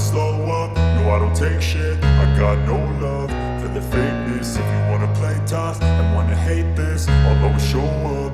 slow up, no I don't take shit. I got no love for the fakeness. If you wanna play tough and wanna hate this, I'll always show up.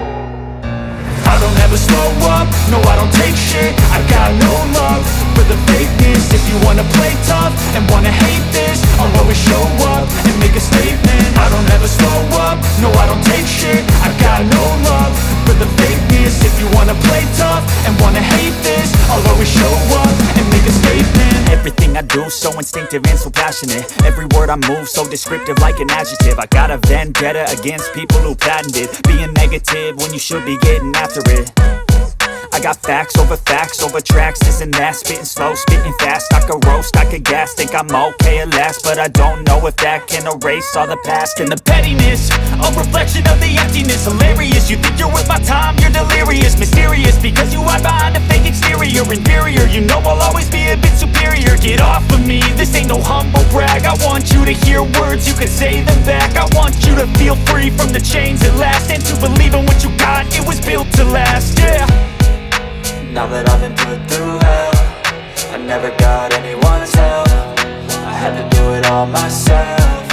I don't ever slow up, no I don't take shit. I got no love for the fakeness. If you wanna play tough and wanna hate this, I'll always show up and make a statement. I don't ever slow up, no I don't take shit. I got no love for the fakeness. If you wanna play tough and wanna hate this, I'll always show up and make a statement. Everything I do so instinctive and so passionate. Every word I move so descriptive like an adjective. I got a vendetta against people who patented being negative when you should be getting after it. I got facts over tracks, this and that. Spitting slow, spitting fast. I could roast, I could gas. Think I'm okay at last, but I don't know if that can erase all the past. And the pettiness, a reflection of the emptiness. Hilarious, you think you're worth my time, you're delirious. Mysterious, because you hide behind a fake exterior. Inferior, you know I'll always be a bit superior. Get off of me, this ain't no humble brag. I want you to hear words, you can say them back. I want you to feel free from the chains at last, and to believe in what you got, it was built to last, yeah. Now that I've been put through hell, I never got anyone's help. I had to do it all myself.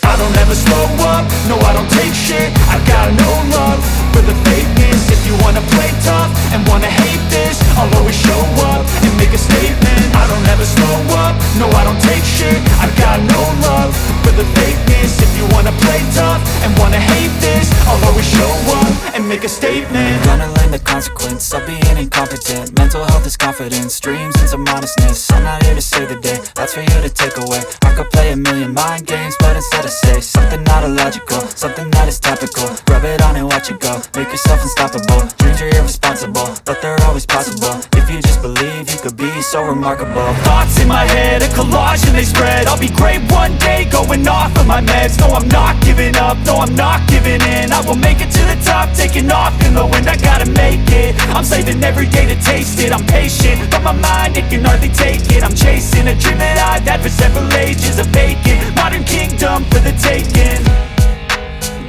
I don't ever slow up, no I don't take shit. I got no love for the fakeness. If you wanna play tough and wanna hate this, I'll always show up and make a statement. I don't ever slow up, no I don't take shit. I got no love for the fakeness. If you wanna play tough and wanna hate this, I'll always show up and make a statement. Gonna learn the consequence of being incompetent. Mental health is confidence, dreams and some honestness. I'm not here to save the day, that's for you to take away. I could play a million mind games, but instead I say something not illogical, something that is topical. Rub it on and watch it go, make yourself unstoppable. Dreams are irresponsible, but they're always possible. If you just believe, you could be so remarkable. Thoughts in my head, a collage and they spread. I'll be great one day, going off of my meds. No, I'm not giving up, no, I'm not giving in. I will make it to the top, taking off in the wind. I gotta make it, I'm saving every day to taste it. I'm patient, but my mind, it can hardly take it. I'm chasing a dream that I've had for several ages. A vacant, modern kingdom for the taking.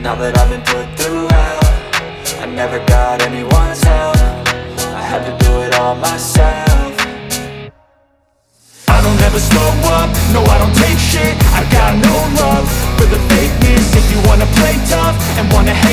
Now that I've been put through hell, I never got anyone's help. I had to do it all myself. I don't ever slow up, no I don't take shit. I got no love for the fakeness. If you wanna play tough and wanna hate